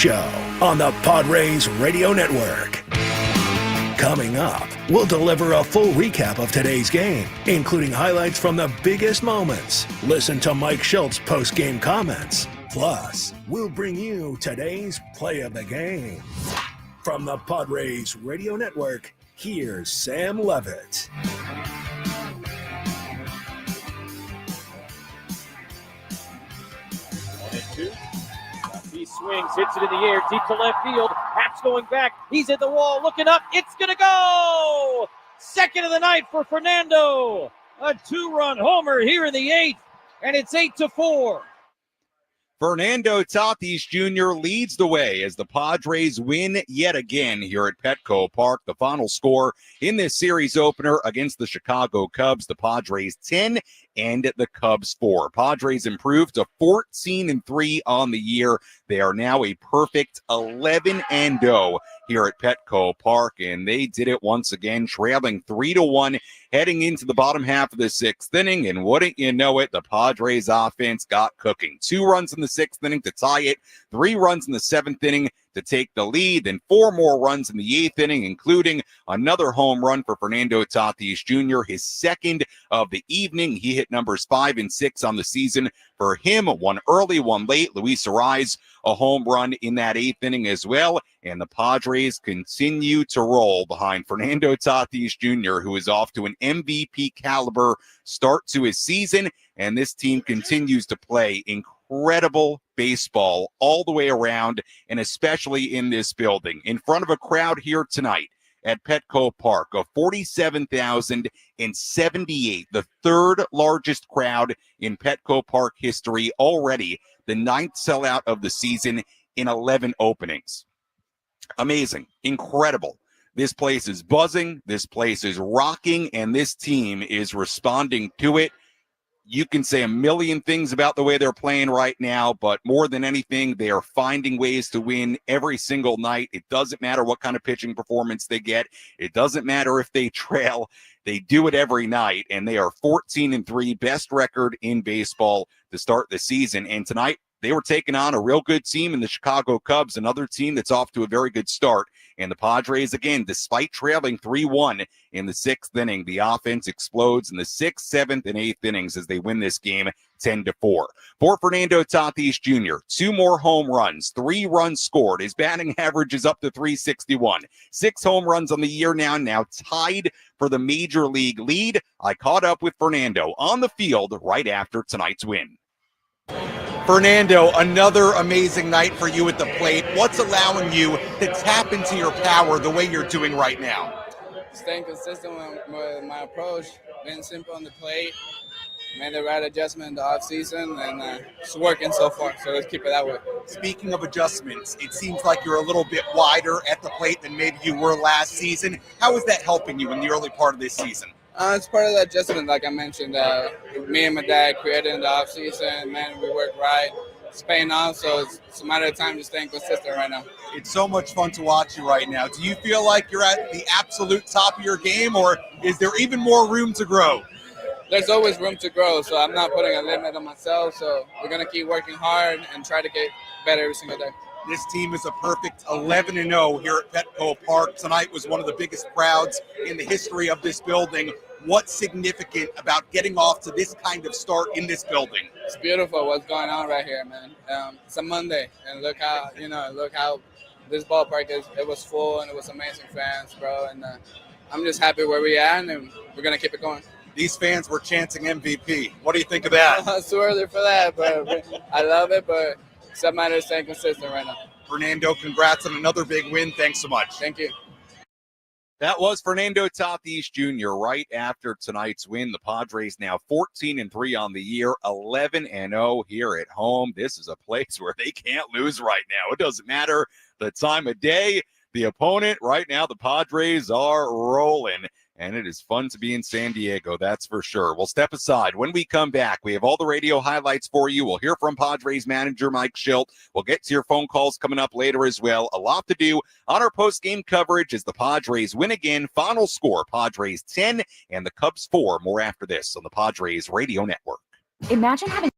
Show on the Padres Radio Network. Coming up, we'll deliver a full recap of today's game, including highlights from the biggest moments. Listen to Mike Shilt's post-game comments. Plus, we'll bring you today's play of the game. From the Padres Radio Network, here's Sam Levitt. He swings, hits it in the air, deep to left field. Haps going back. He's at the wall, looking up. It's going to go! Second of the night for Fernando. A two-run homer here in the eighth, and it's 8-4. Fernando Tatis Jr. leads the way as the Padres win yet again here at Petco Park. The final score in this series opener against the Chicago Cubs, the Padres 10 and the Cubs 4. Padres improved to 14-3 on the year. They are now a perfect 11-0 here at Petco Park, and they did it once again, trailing 3-1 heading into the bottom half of the sixth inning. And wouldn't you know it, the Padres offense got cooking. 2 runs in the sixth inning to tie it, 3 runs in the seventh inning to take the lead, then 4 more runs in the eighth inning, including another home run for Fernando Tatis Jr., his second of the evening. He hit numbers 5 and 6 on the season for him, one early, one late. Luis Arraez, a home run in that eighth inning as well, and the Padres continue to roll behind Fernando Tatis Jr., who is off to an MVP caliber start to his season, and this team continues to play incredible baseball all the way around, and especially in this building, in front of a crowd here tonight at Petco Park of 47,078, the third largest crowd in Petco Park history, already the 9th sellout of the season in 11 openings. Amazing, incredible. This place is buzzing, this place is rocking, and this team is responding to it. You can say a million things about the way they're playing right now, but more than anything, they are finding ways to win every single night. It doesn't matter what kind of pitching performance they get. It doesn't matter if they trail. They do it every night, and they are 14-3, best record in baseball to start the season. And tonight, they were taking on a real good team in the Chicago Cubs, another team that's off to a very good start. And the Padres, again, despite trailing 3-1 in the sixth inning, the offense explodes in the sixth, seventh, and eighth innings as they win this game 10-4. For Fernando Tatis Jr., 2 more home runs, 3 runs scored. His batting average is up to .361. 6 home runs on the year now tied for the major league lead. I caught up with Fernando on the field right after tonight's win. Fernando, another amazing night for you at the plate. What's allowing you to tap into your power the way you're doing right now? Staying consistent with my approach, being simple on the plate, made the right adjustment in the offseason, and it's working so far, so let's keep it that way. Speaking of adjustments, it seems like you're a little bit wider at the plate than maybe you were last season. How is that helping you in the early part of this season? It's part of the adjustment, like I mentioned. Me and my dad created in the offseason, man, we work right. It's paying off, so it's a matter of time just staying consistent right now. It's so much fun to watch you right now. Do you feel like you're at the absolute top of your game, or is there even more room to grow? There's always room to grow, so I'm not putting a limit on myself, so we're going to keep working hard and try to get better every single day. This team is a perfect 11-0 here at Petco Park. Tonight was one of the biggest crowds in the history of this building. What's significant about getting off to this kind of start in this building? It's beautiful what's going on right here, man. It's a Monday, and look how this ballpark is. It was full, and it was amazing fans, bro. And I'm just happy where we at, and we're gonna keep it going. These fans were chanting MVP. What do you think of that? It's too early for that, but I love it. But it's a matter of staying consistent right now. Fernando, congrats on another big win. Thanks so much. Thank you. That was Fernando Tatis Jr. right after tonight's win. The Padres now 14-3 on the year, 11-0 here at home. This is a place where they can't lose right now. It doesn't matter the time of day, the opponent. Right now, the Padres are rolling. And it is fun to be in San Diego, that's for sure. We'll step aside. When we come back, we have all the radio highlights for you. We'll hear from Padres manager Mike Shildt. We'll get to your phone calls coming up later as well. A lot to do on our post-game coverage as the Padres win again. Final score, Padres 10 and the Cubs 4. More after this on the Padres Radio Network. Imagine having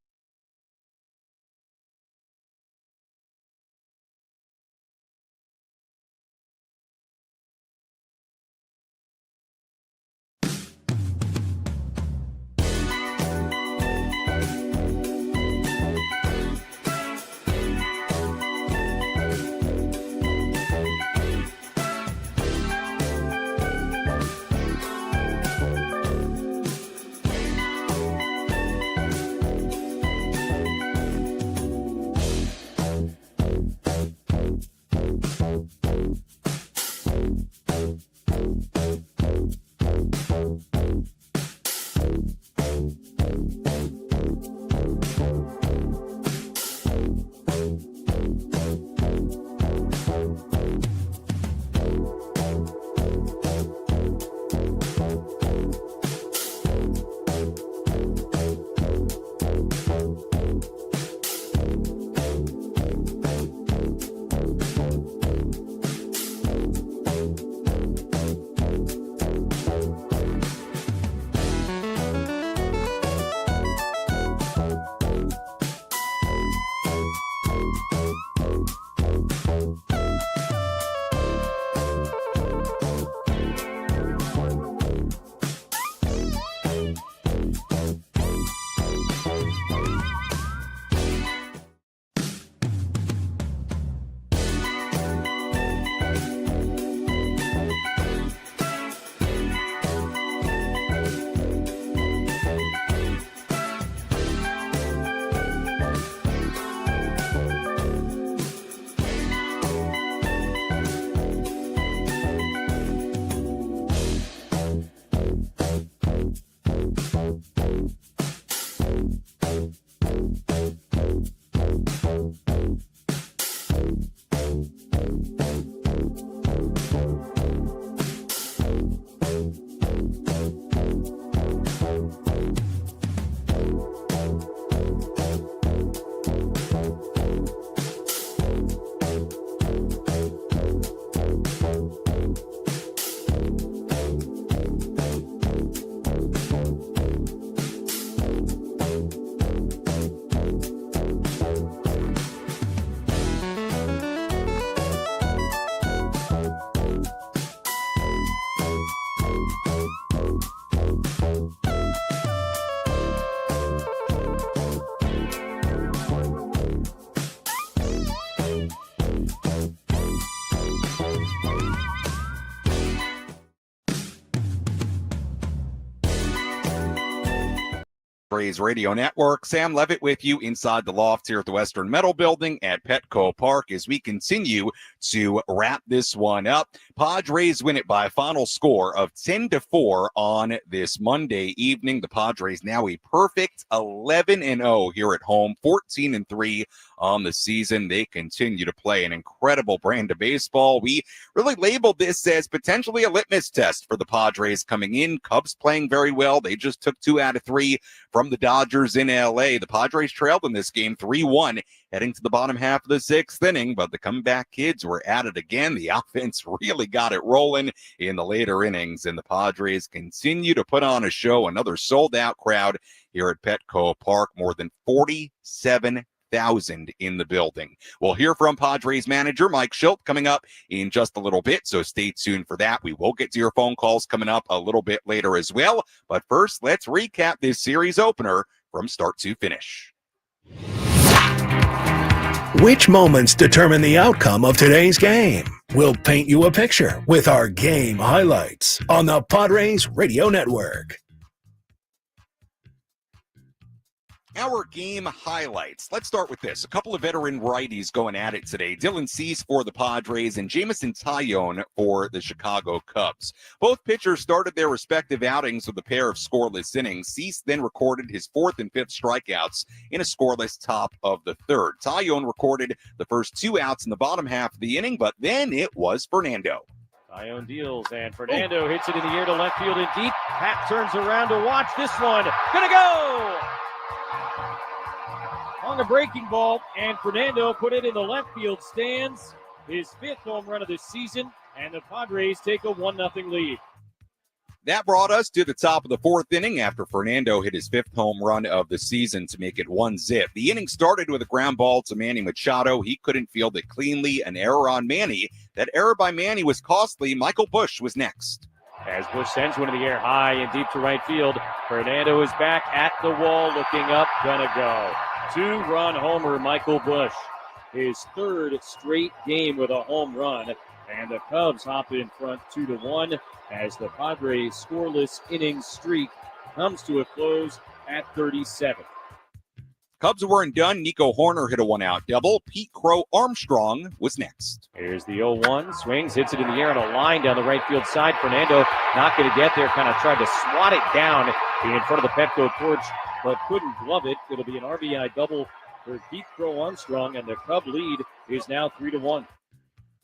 Padres Radio Network. Sam Levitt with you inside the loft here at the Western Metal Building at Petco Park as we continue to wrap this one up. Padres win it by a final score of 10-4 on this Monday evening. The Padres now a perfect 11-0 here at home, 14-3 on the season. They continue to play an incredible brand of baseball. We really labeled this as potentially a litmus test for the Padres coming in. Cubs playing very well. They just took 2 out of 3 from the Dodgers in LA. The Padres trailed in this game 3-1 heading to the bottom half of the 6th inning, but the comeback kids were at it again. The offense really got it rolling in the later innings, and the Padres continue to put on a show. Another sold-out crowd here at Petco Park, more than 47,000 in the building. We'll hear from Padres manager Mike Shildt coming up in just a little bit, so stay tuned for that. We will get to your phone calls coming up a little bit later as well, but first, let's recap this series opener from start to finish. Which moments determine the outcome of today's game? We'll paint you a picture with our game highlights on the Padres Radio Network. Our game highlights. Let's start with this. A couple of veteran righties going at it today. Dylan Cease for the Padres and Jameson Taillon for the Chicago Cubs. Both pitchers started their respective outings with a pair of scoreless innings. Cease then recorded his 4th and 5th strikeouts in a scoreless top of the 3rd. Taillon recorded the first 2 outs in the bottom half of the inning, but then it was Fernando. Taillon deals, and Fernando hits it in the air to left field and deep. Pat turns around to watch this one. Gonna go! On the breaking ball, and Fernando put it in the left field stands. His 5th home run of the season, and the Padres take a 1-0 lead. That brought us to the top of the 4th inning after Fernando hit his 5th home run of the season to make it 1-0. The inning started with a ground ball to Manny Machado. He couldn't field it cleanly. An error on Manny. That error by Manny was costly. Michael Busch was next. As Busch sends one in the air high and deep to right field, Fernando is back at the wall, looking up, gonna go. 2-run homer, Michael Busch. His 3rd straight game with a home run, and the Cubs hop in front 2-1 as the Padres scoreless innings streak comes to a close at 37. Cubs weren't done. Nico Horner hit a one-out double. Pete Crow Armstrong was next. Here's the 0-1. Swings, hits it in the air on a line down the right field side. Fernando not going to get there. Kind of tried to swat it down in front of the Petco porch, but couldn't glove it. It'll be an RBI double for Pete Crow Armstrong, and the Cub lead is now 3-1.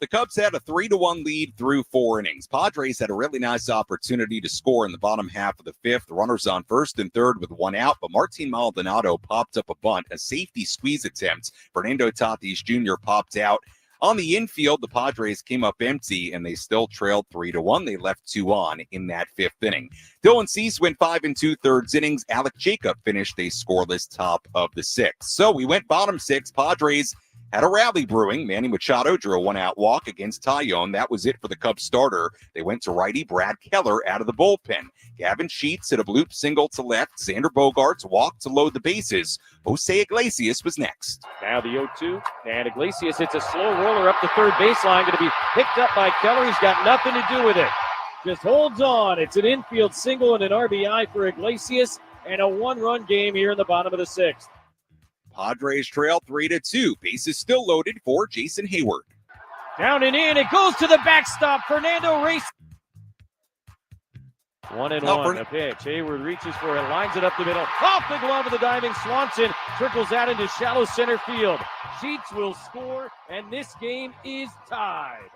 The Cubs had a 3-1 lead through 4 innings. Padres had a really nice opportunity to score in the bottom half of the 5th. Runners on first and third with 1 out, but Martin Maldonado popped up a bunt, a safety squeeze attempt. Fernando Tatis Jr. popped out. On the infield, the Padres came up empty, and they still trailed 3-1. They left 2 on in that 5th inning. Dylan Cease went 5 2/3 innings. Alec Jacob finished a scoreless top of the 6th. So we went bottom 6. Padres had a rally brewing. Manny Machado drew a 1-out walk against Tyone. That was it for the Cubs starter. They went to righty Brad Keller out of the bullpen. Gavin Sheets hit a bloop single to left. Xander Bogaerts walked to load the bases. Jose Iglesias was next. Now the 0-2, and Iglesias hits a slow roller up the third baseline. Going to be picked up by Keller. He's got nothing to do with it. Just holds on. It's an infield single and an RBI for Iglesias, and a 1-run game here in the bottom of the 6th. Padres trail 3-2. Bases still loaded for Jason Hayward. Down and in. It goes to the backstop. Fernando races. 1-1. A pitch. Hayward reaches for it. Lines it up the middle. Off the glove of the diving Swanson. Trickles out into shallow center field. Sheets will score, and this game is tied.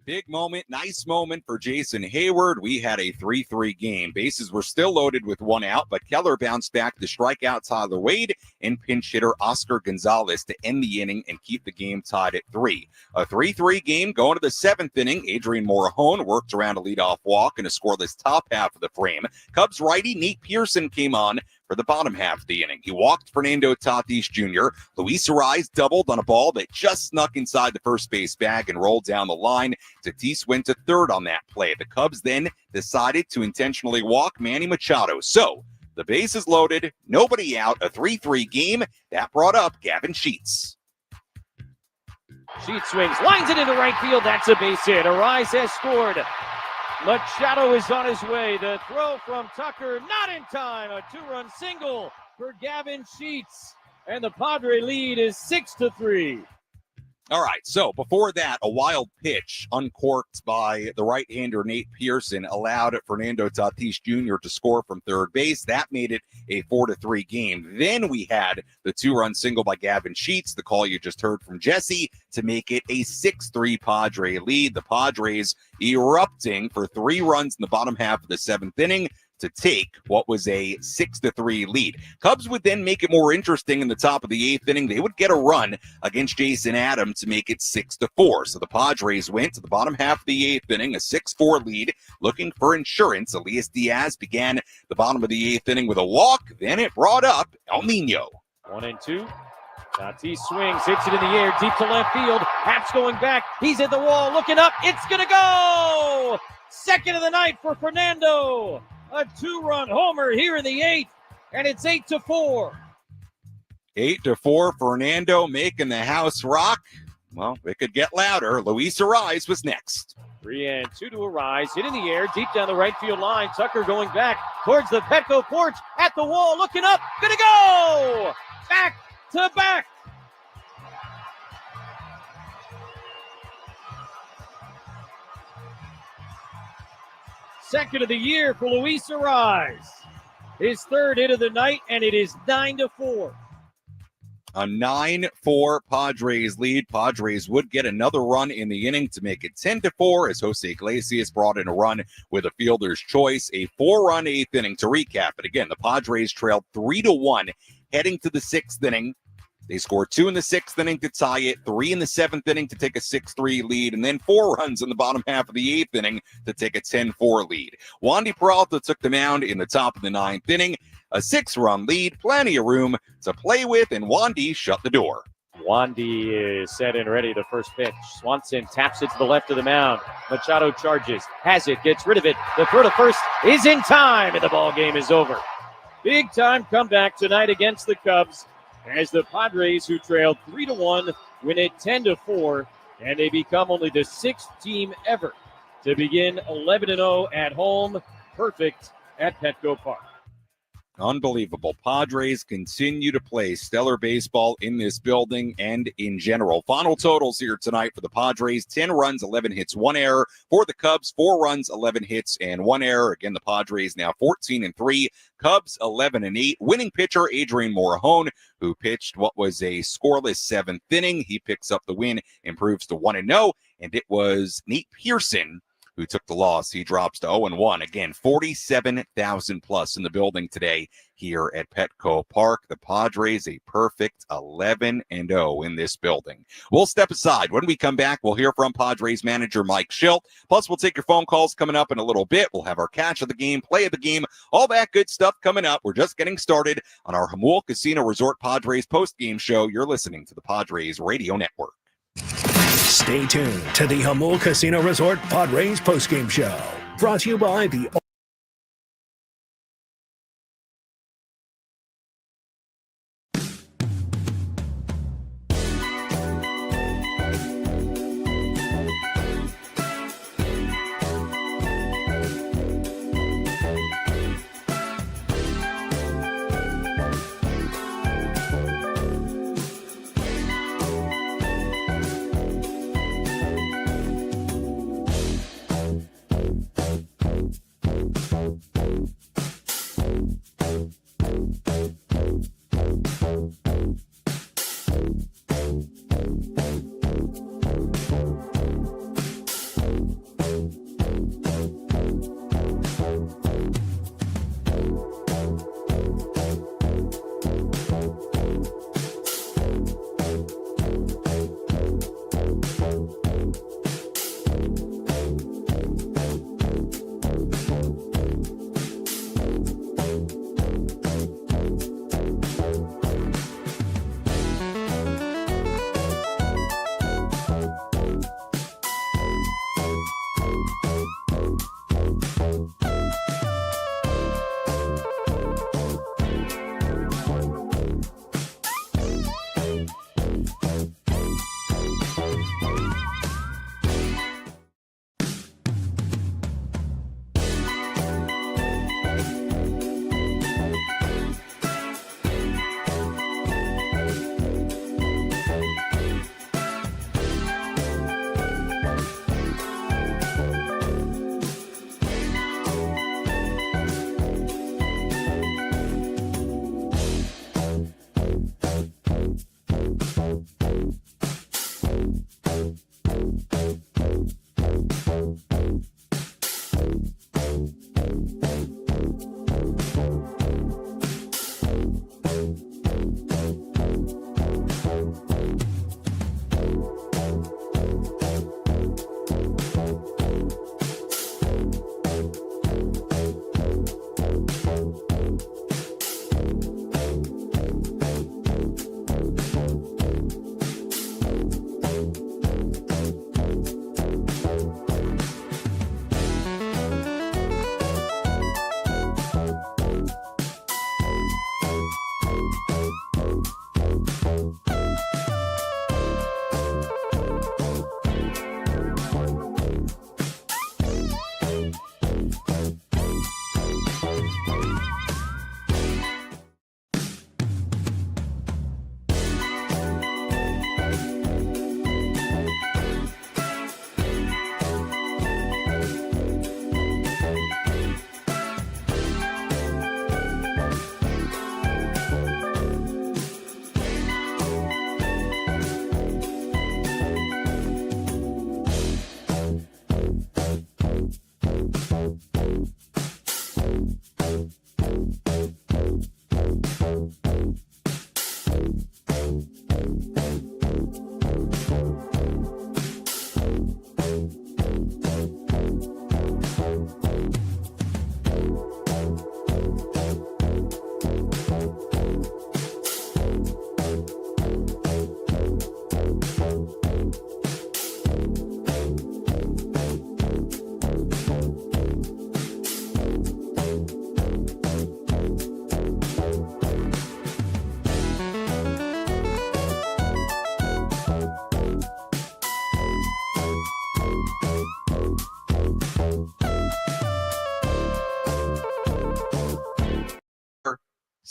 Big moment, nice moment for Jason Hayward. We had a 3-3 game. Bases were still loaded with 1 out, but Keller bounced back to strike out Tyler Wade and pinch hitter Oscar Gonzalez to end the inning and keep the game tied at 3. A 3-3 game going to the 7th inning. Adrian Morajón worked around a leadoff walk in a scoreless top half of the frame. Cubs righty Nate Pearson came on for the bottom half of the inning. He walked Fernando Tatis Jr. Luis Ariz doubled on a ball that just snuck inside the first base bag and rolled down the line. Tatis went to third on that play. The Cubs then decided to intentionally walk Manny Machado. So the bases loaded, nobody out, a 3-3 game. That brought up Gavin Sheets. Sheets swings, lines it into right field. That's a base hit. Ariz has scored. Machado is on his way. The throw from Tucker, not in time. A 2-run single for Gavin Sheets. And the Padre lead is 6-3. All right, so before that, a wild pitch uncorked by the right-hander Nate Pearson allowed Fernando Tatis Jr. to score from third base. That made it a 4-3 game. Then we had the 2-run single by Gavin Sheets, the call you just heard from Jesse, to make it a 6-3 Padre lead. The Padres erupting for 3 runs in the bottom half of the 7th inning to take what was a 6-3 lead. Cubs would then make it more interesting in the top of the 8th inning. They would get a run against Jason Adam to make it 6-4. So the Padres went to the bottom half of the 8th inning, a 6-4 lead, looking for insurance. Elias Diaz began the bottom of the 8th inning with a walk. Then it brought up El Nino. 1-2. Tatis swings, hits it in the air, deep to left field. Haps going back. He's at the wall, looking up. It's going to go! Second of the night for Fernando. A 2-run homer here in the 8th, and it's 8-4. 8-4, Fernando making the house rock. Well, it could get louder. Luis Ariz was next. 3-2 to Ariz, hit in the air, deep down the right field line. Tucker going back towards the Petco porch, at the wall, looking up, gonna go! Back to back. Second of the year for Luis Ariz. His third hit of the night, and it is 9-4. A 9-4 Padres lead. Padres would get another run in the inning to make it 10-4 as Jose Iglesias brought in a run with a fielder's choice. A 4-run 8th inning. To recap it again, the Padres trailed 3-1 heading to the 6th inning. They scored 2 in the 6th inning to tie it, 3 in the 7th inning to take a 6-3 lead, and then 4 runs in the bottom half of the 8th inning to take a 10-4 lead. Wandy Peralta took the mound in the top of the 9th inning. A 6-run lead, plenty of room to play with, and Wandy shut the door. Wandy is set and ready. The first pitch. Swanson taps it to the left of the mound. Machado charges, has it, gets rid of it. The throw to first is in time, and the ball game is over. Big time comeback tonight against the Cubs, as the Padres, who trailed 3-1, win it 10-4, and they become only the 6th team ever to begin 11-0 at home, perfect at Petco Park. Unbelievable. Padres continue to play stellar baseball in this building and in general. Final totals here tonight for the Padres: 10 runs, 11 hits, 1 error. For the Cubs, 4 runs, 11 hits, and 1 error. Again, the Padres now 14-3. Cubs 11-8. Winning pitcher Adrian Morejon, who pitched what was a scoreless 7th inning. He picks up the win, improves to 1-0, and it was Nate Pearson who took the loss. He drops to 0-1. Again, 47,000 plus in the building today here at Petco Park. The Padres a perfect 11-0 in this building. We'll step aside. When we come back, we'll hear from Padres manager Mike Shildt. Plus, we'll take your phone calls coming up in a little bit. We'll have our catch of the game, play of the game, all that good stuff coming up. We're just getting started on our Jamul Casino Resort Padres post-game show. You're listening to the Padres Radio Network. Stay tuned to the Jamul Casino Resort Padres postgame show. Brought to you by the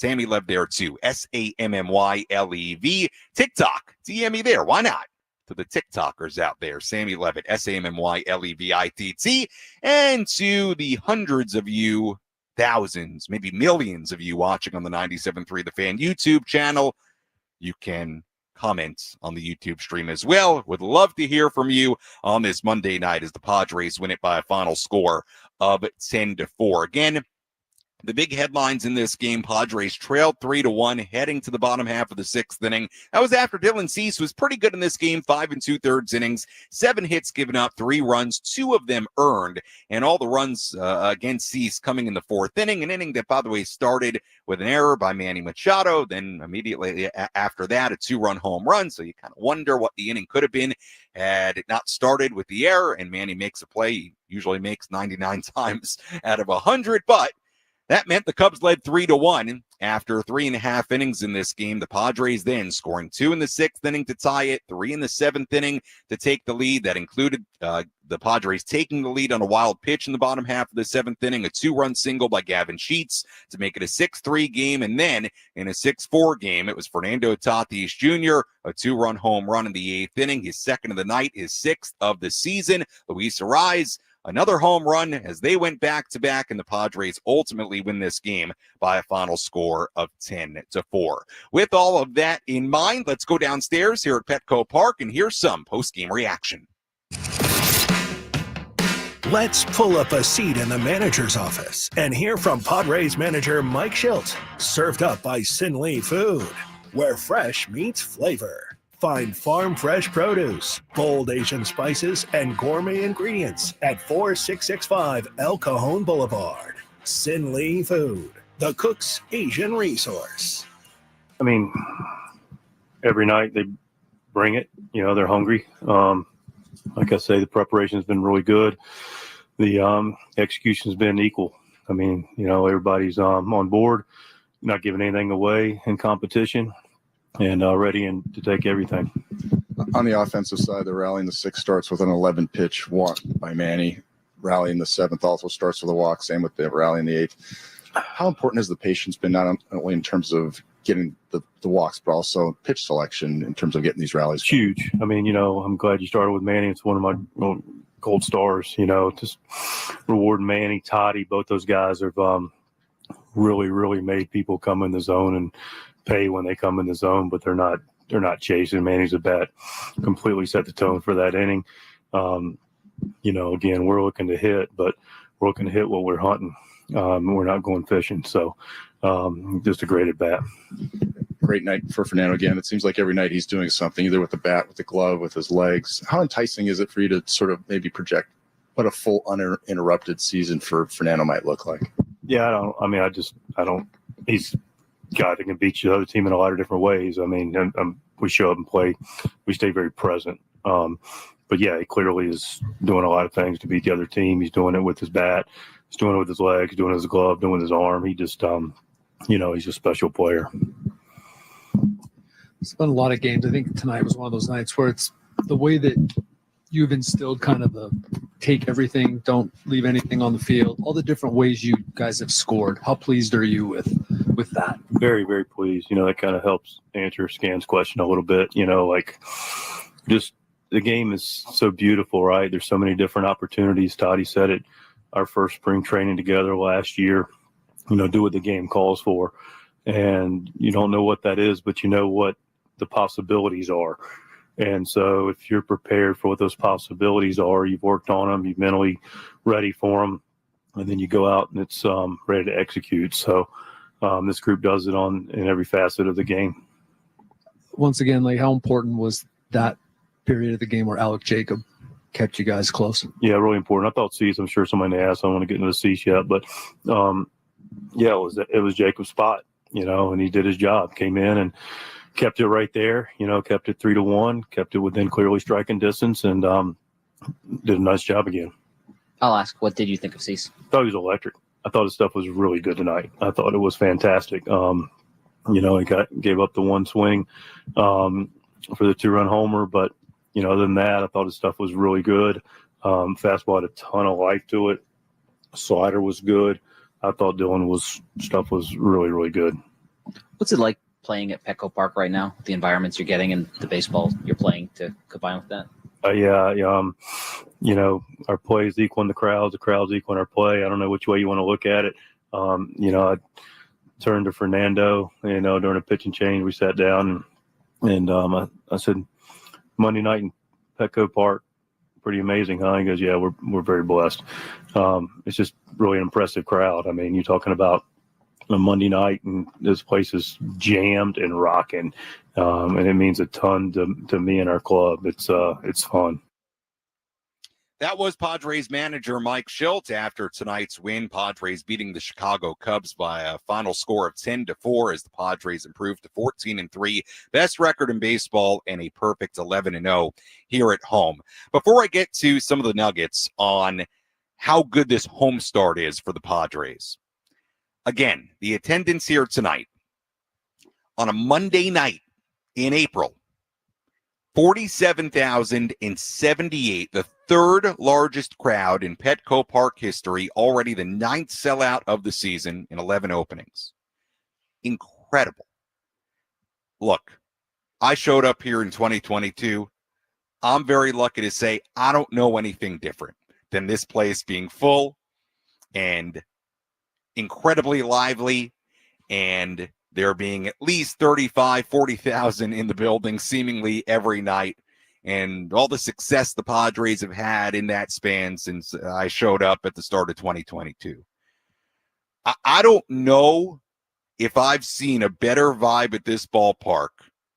Sammy Lev there too. SAMMYLEV. TikTok. DM me there. Why not? To the TikTokers out there. Sammy Levitt. SAMMYLEVITT. And to the hundreds of you, thousands, maybe millions of you watching on the 97.3 The Fan YouTube channel. You can comment on the YouTube stream as well. Would love to hear from you on this Monday night as the Padres win it by a final score of 10-4. Again, the big headlines in this game: Padres trailed 3-1 heading to the bottom half of the sixth inning. That was after Dylan Cease was pretty good in this game, 5 2/3 innings, 7 hits given up, 3 runs, 2 of them earned, and all the runs against Cease coming in the fourth inning, an inning that, by the way, started with an error by Manny Machado. Then immediately after that, a 2-run home run. So you kind of wonder what the inning could have been had it not started with the error, and Manny makes a play. He usually makes 99 times out of 100, but that meant the Cubs led 3-1 after 3.5 innings in this game. The Padres then scoring 2 in the sixth inning to tie it, 3 in the seventh inning to take the lead. That included the Padres taking the lead on a wild pitch in the bottom half of the seventh inning, a 2-run single by Gavin Sheets to make it a 6-3 game. And then in a 6-4 game, it was Fernando Tatis Jr., a 2-run home run in the eighth inning, his second of the night, his 6th of the season. Luis Arraez, another home run as they went back-to-back, and the Padres ultimately win this game by a final score of 10-4. With all of that in mind, let's go downstairs here at Petco Park and hear some post-game reaction. Let's pull up a seat in the manager's office and hear from Padres manager Mike Shildt, served up by Sin Lee Food, where fresh meets flavor. Find farm fresh produce, bold Asian spices, and gourmet ingredients at 4665 El Cajon Boulevard. Sin Lee Food, the cook's Asian resource. I mean, every night they bring it. You know, they're hungry. Like I say, the preparation's been really good. The execution's been equal. I mean, you know, everybody's on board, not giving anything away in competition, and ready to take everything. On the offensive side, the rally in the sixth starts with an 11-pitch walk by Manny. Rally in the seventh also starts with a walk. Same with the rally in the eighth. How important has the patience been, not only in terms of getting the walks, but also pitch selection in terms of getting these rallies? Huge. I mean, you know, I'm glad you started with Manny. It's one of my gold stars, you know, just rewarding Manny, Toddy. Both those guys have really, really made people come in the zone and pay when they come in the zone, but they're not chasing. Manny's at bat completely set the tone for that inning. You know, again, we're looking to hit, but we're looking to hit what we're hunting. We're not going fishing. So just a great at bat. Great night for Fernando again. It seems like every night he's doing something, either with the bat, with the glove, with his legs. How enticing is it for you to sort of maybe project what a full uninterrupted season for Fernando might look like? Yeah, I don't. He's a guy that can beat the other team in a lot of different ways. I mean, we show up and play. We stay very present. But yeah, he clearly is doing a lot of things to beat the other team. He's doing it with his bat. He's doing it with his legs, doing it with his glove, doing it with his arm. He just, you know, he's a special player. It's been a lot of games. I think tonight was one of those nights where it's the way that you've instilled kind of the take everything, don't leave anything on the field, all the different ways you guys have scored. How pleased are you with that? Very, very pleased. You know, that kind of helps answer Scan's question a little bit. You know, like just the game is so beautiful, right? There's so many different opportunities. Toddy said it, our first spring training together last year, you know, do what the game calls for. And you don't know what that is, but you know what the possibilities are. And so if you're prepared for what those possibilities are, you've worked on them, you're mentally ready for them, and then you go out and it's ready to execute. So this group does it in every facet of the game. Once again, like, how important was that period of the game where Alec Jacob kept you guys close? Yeah, really important. I thought Cease, I'm sure somebody asked, I don't want to get into the Cease yet, but yeah, it was Jacob's spot, you know, and he did his job, came in and kept it right there, you know, kept it 3-1, kept it within clearly striking distance, and did a nice job again. I'll ask, what did you think of Cease? I thought he was electric. I thought his stuff was really good tonight. I thought it was fantastic. You know, he gave up the one swing for the 2-run homer, but, you know, other than that, I thought his stuff was really good. Fastball had a ton of life to it. Slider was good. I thought Dylan's stuff was really, really good. What's it like playing at Petco Park right now? The environments you're getting and the baseball you're playing to combine with that? Our play is equaling the crowds equaling our play. I don't know which way you want to look at it. I turned to Fernando, during a pitching change. We sat down and I said, Monday night in Petco Park, pretty amazing, huh? He goes, yeah, we're very blessed. It's just really an impressive crowd. I mean, you're talking about a Monday night and this place is jammed and rocking. And it means a ton to me and our club. It's fun. That was Padres manager Mike Shildt after tonight's win. Padres beating the Chicago Cubs by a final score of 10-4 as the Padres improved to 14-3, best record in baseball, and a perfect 11-0 here at home. Before I get to some of the nuggets on how good this home start is for the Padres, again, the attendance here tonight on a Monday night in April, 47,078, the third largest crowd in Petco Park history, already the 9th sellout of the season in 11 openings. Incredible. Look, I showed up here in 2022. I'm very lucky to say I don't know anything different than this place being full and incredibly lively, and there being at least 35, 40,000 in the building seemingly every night, and all the success the Padres have had in that span since I showed up at the start of 2022. I don't know if I've seen a better vibe at this ballpark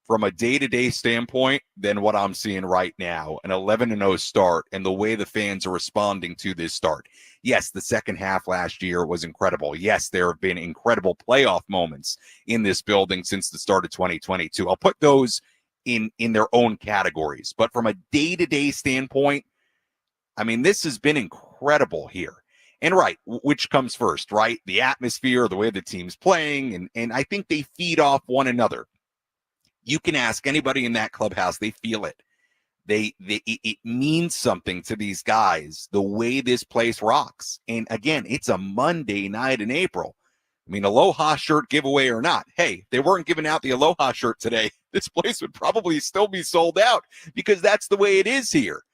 from a day-to-day standpoint than what I'm seeing right now, an 11-0 start and the way the fans are responding to this start. Yes, the second half last year was incredible. Yes, there have been incredible playoff moments in this building since the start of 2022. I'll put those in their own categories. But from a day-to-day standpoint, I mean, this has been incredible here. And right, which comes first, right? The atmosphere, the way the team's playing, and I think they feed off one another. You can ask anybody in that clubhouse, they feel it. It means something to these guys, the way this place rocks. And again, it's a Monday night in April. I mean, Aloha shirt giveaway or not, hey, if they weren't giving out the Aloha shirt today, this place would probably still be sold out because that's the way it is here.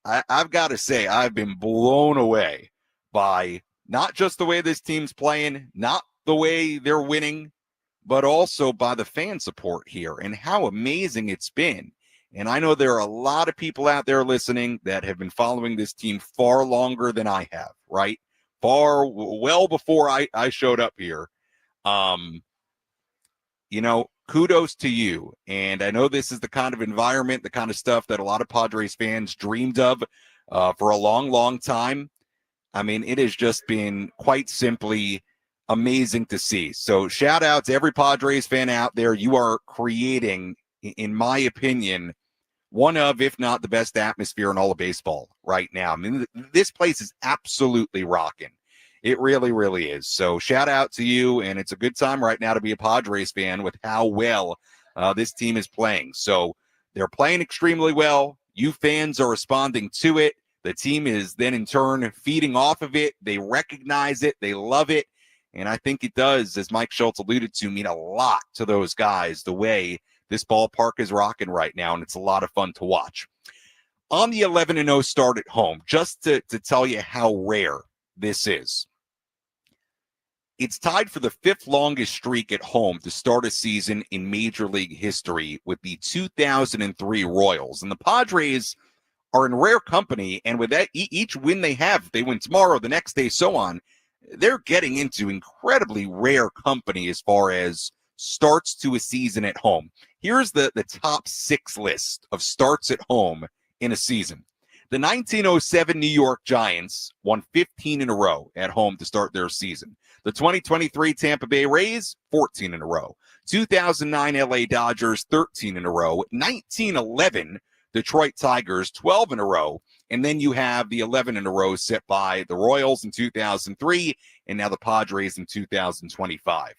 I've got to say, I've been blown away by not just the way this team's playing, not the way they're winning, but also by the fan support here and how amazing it's been. And I know there are a lot of people out there listening that have been following this team far longer than I have, right? Well before I showed up here. Kudos to you. And I know this is the kind of environment, the kind of stuff that a lot of Padres fans dreamed of for a long, long time. I mean, it has just been quite simply amazing to see. So shout out to every Padres fan out there. You are creating, in my opinion, one of, if not the best atmosphere in all of baseball right now. I mean, this place is absolutely rocking. It really, really is. So shout out to you. And it's a good time right now to be a Padres fan with how well this team is playing. So they're playing extremely well. You fans are responding to it. The team is then in turn feeding off of it. They recognize it. They love it. And I think it does, as Mike Shildt alluded to, mean a lot to those guys, the way this ballpark is rocking right now, and it's a lot of fun to watch. On the 11-0 start at home, just to tell you how rare this is, it's tied for the 5th longest streak at home to start a season in Major League history with the 2003 Royals. And the Padres are in rare company, and with that, each win they have, if they win tomorrow, the next day, so on, they're getting into incredibly rare company as far as starts to a season at home. Here's the top 6 list of starts at home in a season. The 1907 New York Giants won 15 in a row at home to start their season. The 2023 Tampa Bay Rays, 14 in a row. 2009 LA Dodgers, 13 in a row. 1911 Detroit Tigers, 12 in a row. And then you have the 11 in a row set by the Royals in 2003 and now the Padres in 2025.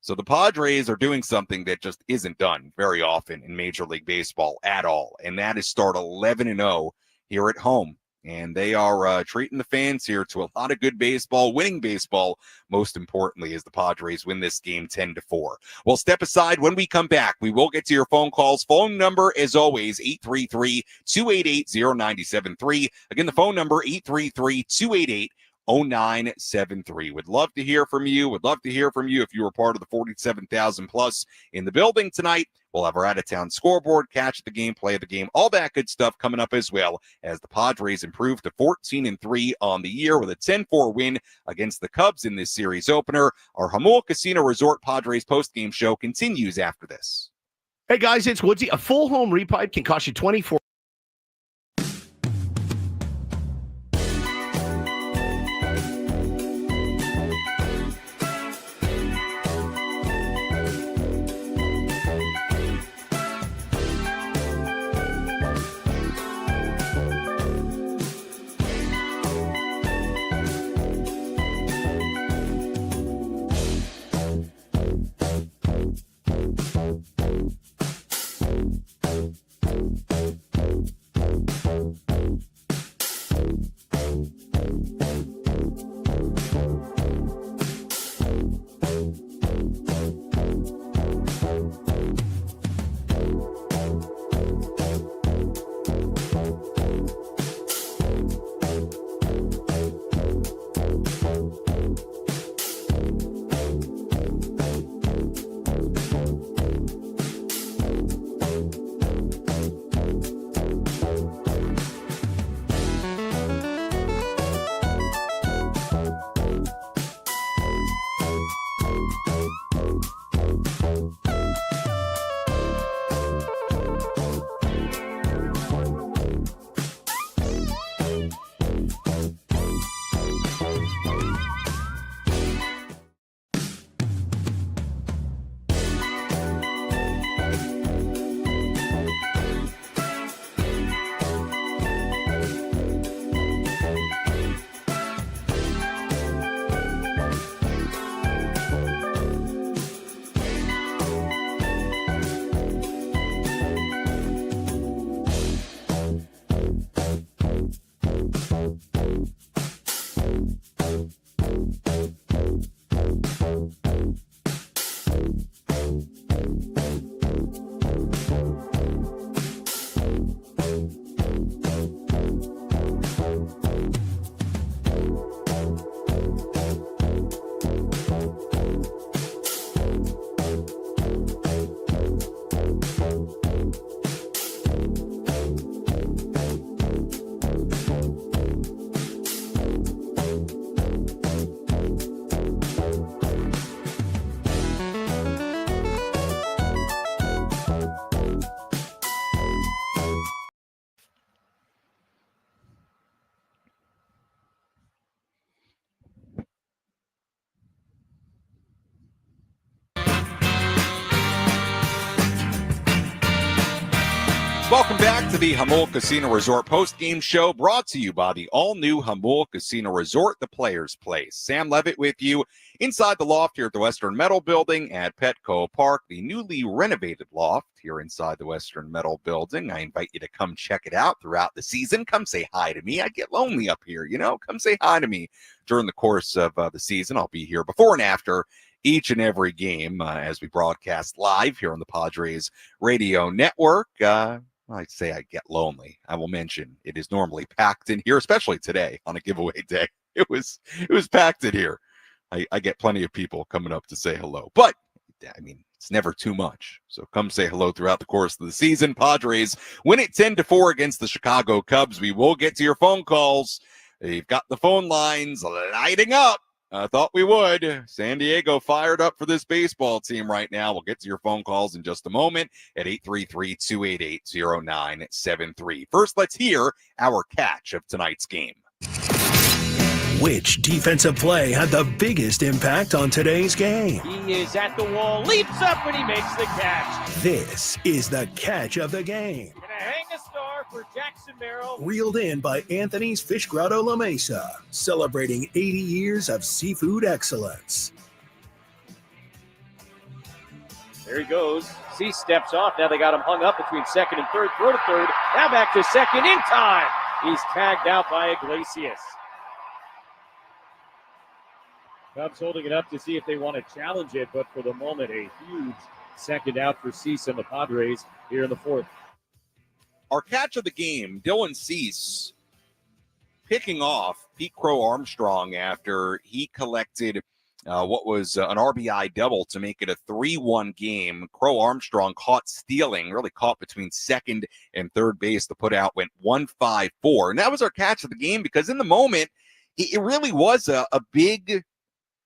So the Padres are doing something that just isn't done very often in Major League Baseball at all, and that is start 11-0 here at home. and they are treating the fans here to a lot of good baseball, winning baseball, most importantly, as the Padres win this game 10-4. We'll step aside. When we come back, we will get to your phone calls. Phone number, as always, 833-288-0973. Again, the phone number, 833-288-0973. Would love to hear from you. Would love to hear from you if you were part of the 47,000 plus in the building tonight. We'll have our out-of-town scoreboard, catch the game, play the game, all that good stuff coming up as well as the Padres improve to 14-3 on the year with a 10-4 win against the Cubs in this series opener. Our Jamul Casino Resort Padres postgame show continues after this. Hey guys, it's Woodsy. A full home repipe can cost you $24. Welcome back to the Jamul Casino Resort post-game show, brought to you by the all-new Jamul Casino Resort, the Players' Place. Sam Levitt with you inside the loft here at the Western Metal Building at Petco Park, the newly renovated loft here inside the Western Metal Building. I invite you to come check it out throughout the season. Come say hi to me. I get lonely up here, you know. Come say hi to me during the course of the season. I'll be here before and after each and every game as we broadcast live here on the Padres Radio Network. I'd say I get lonely. I will mention it is normally packed in here, especially today on a giveaway day. It was packed in here. I get plenty of people coming up to say hello, but I mean, it's never too much. So come say hello throughout the course of the season. Padres win it 10-4 against the Chicago Cubs. We will get to your phone calls. You've got the phone lines lighting up. I thought we would. San Diego fired up for this baseball team right now. We'll get to your phone calls in just a moment at 833-288-0973. First, let's hear our catch of tonight's game. Which defensive play had the biggest impact on today's game? He is at the wall, leaps up, and he makes the catch. This is the catch of the game. Gonna hang a star for Jackson Merrill. Reeled in by Anthony's Fish Grotto La Mesa, celebrating 80 years of seafood excellence. There he goes. C steps off. Now they got him hung up between second and third. Throw to third. Now back to second in time. He's tagged out by Iglesias. Cubs holding it up to see if they want to challenge it, but for the moment, a huge second out for Cease and the Padres here in the fourth. Our catch of the game, Dylan Cease, picking off Pete Crow Armstrong after he collected what was an RBI double to make it a 3-1 game. Crow Armstrong caught stealing, really caught between second and third base. The putout went 1-5-4. And that was our catch of the game because in the moment, it really was a big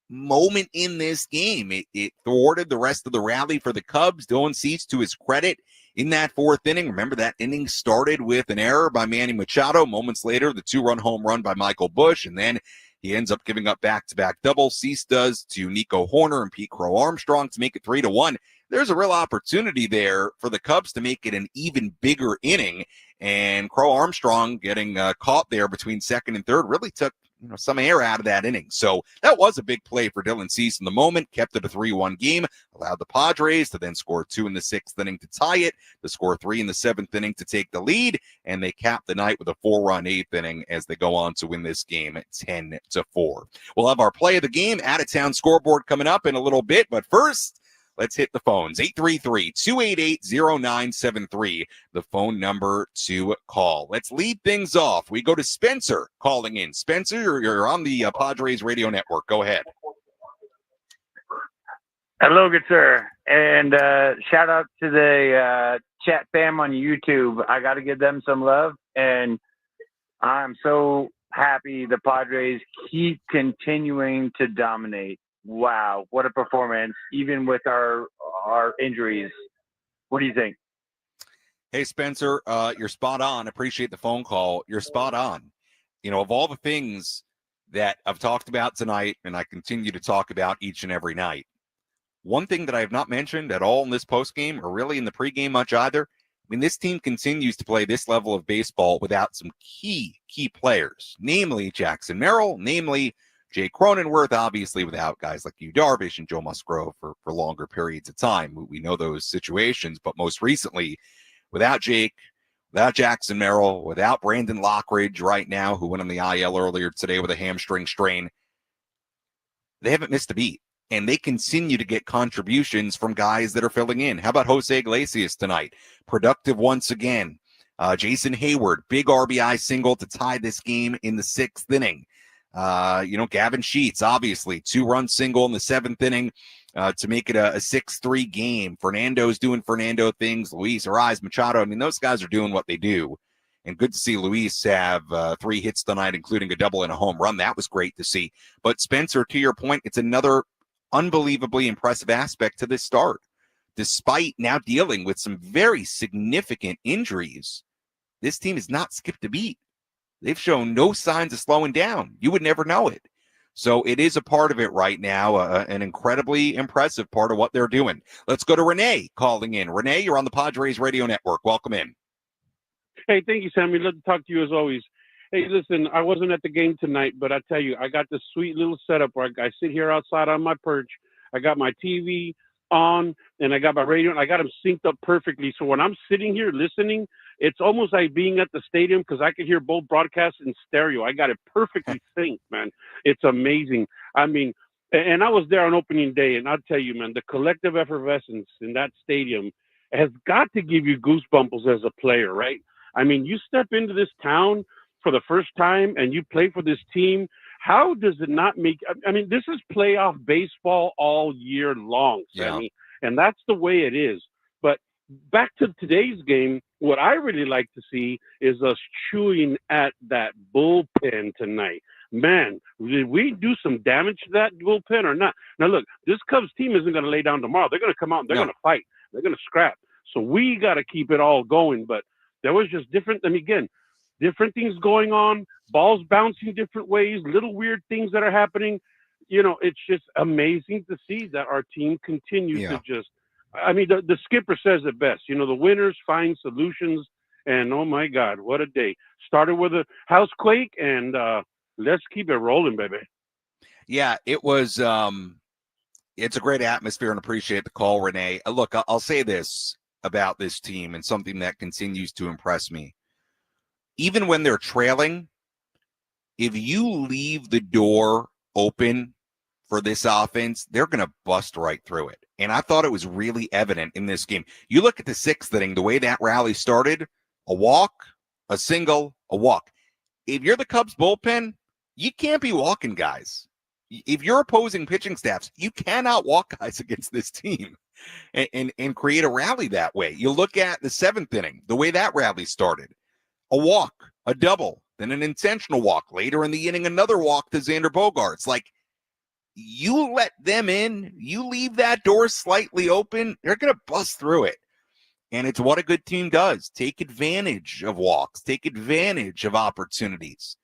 moment in this game. It thwarted the rest of the rally for the Cubs. Dylan Cease, to his credit, in that fourth inning. Remember, that inning started with an error by Manny Machado. Moments later, the 2-run home run by Michael Busch, and then he ends up giving up back-to-back doubles. Cease does to Nico Horner and Pete Crow Armstrong to make it 3-1. There's a real opportunity there for the Cubs to make it an even bigger inning, and Crow Armstrong getting caught there between second and third really took some air out of that inning. So that was a big play for Dylan Cease in the moment, kept it a 3-1 game, allowed the Padres to then score 2 in the sixth inning to tie it, to score 3 in the seventh inning to take the lead, and they capped the night with a 4-run eighth inning as they go on to win this game at 10-4. We'll have our play of the game, out-of-town scoreboard coming up in a little bit, but first, let's hit the phones. 833-288-0973, the phone number to call. Let's lead things off. We go to Spencer calling in. Spencer, you're on the Padres radio network. Go ahead. Hello, good sir. And shout out to the chat fam on YouTube. I got to give them some love. And I'm so happy the Padres keep continuing to dominate. Wow, what a performance, even with our injuries. What do you think? Hey, Spencer, you're spot on. Appreciate the phone call. You're spot on. Of all the things that I've talked about tonight, and I continue to talk about each and every night, one thing that I have not mentioned at all in this postgame or really in the pregame much either, this team continues to play this level of baseball without some key players, namely Jackson Merrill, namely Jay Cronenworth, obviously without guys like Yu Darvish and Joe Musgrove for longer periods of time. We know those situations, but most recently, without Jake, without Jackson Merrill, without Brandon Lockridge right now, who went on the IL earlier today with a hamstring strain, they haven't missed a beat. And they continue to get contributions from guys that are filling in. How about Jose Iglesias tonight? Productive once again. Jason Hayward, big RBI single to tie this game in the sixth inning. Gavin Sheets, obviously, 2-run single in the seventh inning to make it a 6-3 game. Fernando's doing Fernando things. Luis Ariz, Machado. Those guys are doing what they do. And good to see Luis have 3 hits tonight, including a double and a home run. That was great to see. But Spencer, to your point, it's another unbelievably impressive aspect to this start. Despite now dealing with some very significant injuries, this team has not skipped a beat. They've shown no signs of slowing down. You would never know it. So it is a part of it right now, an incredibly impressive part of what they're doing. Let's go to Renee calling in. Renee, you're on the Padres Radio Network. Welcome in. Hey, thank you, Sammy. Love to talk to you as always. Hey, listen, I wasn't at the game tonight, but I tell you, I got this sweet little setup where I sit here outside on my perch. I got my TV on, and I got my radio, and I got them synced up perfectly. So when I'm sitting here listening, it's almost like being at the stadium because I could hear both broadcasts in stereo. I got it perfectly synced, man. It's amazing. And I was there on opening day, and I'll tell you, man, the collective effervescence in that stadium has got to give you goosebumps as a player, right? You step into this town for the first time and you play for this team. How does it not make – this is playoff baseball all year long, Sammy, and that's the way it is. But back to today's game, what I really like to see is us chewing at that bullpen tonight. Man, did we do some damage to that bullpen or not? Now, look, this Cubs team isn't going to lay down tomorrow. They're going to come out and they're going to fight. They're going to scrap. So we got to keep it all going. But there was just different things going on, balls bouncing different ways, little weird things that are happening. It's just amazing to see that our team continues to just the skipper says it best. The winners find solutions, and oh my God, what a day. Started with a housequake, and let's keep it rolling, baby. Yeah, it was it's a great atmosphere, and appreciate the call, Renee. Look, I'll say this about this team, and something that continues to impress me. even when they're trailing, if you leave the door open for this offense, they're going to bust right through it. And I thought it was really evident in this game. You look at the sixth inning, the way that rally started, a walk, a single, a walk. If you're the Cubs bullpen, you can't be walking guys. If you're opposing pitching staffs, you cannot walk guys against this team and create a rally that way. You look at the seventh inning, the way that rally started, a walk, a double, then an intentional walk. Later in the inning, another walk to Xander Bogaerts. Like, you let them in, you leave that door slightly open, they're going to bust through it. And it's what a good team does. Take advantage of walks. Take advantage of opportunities.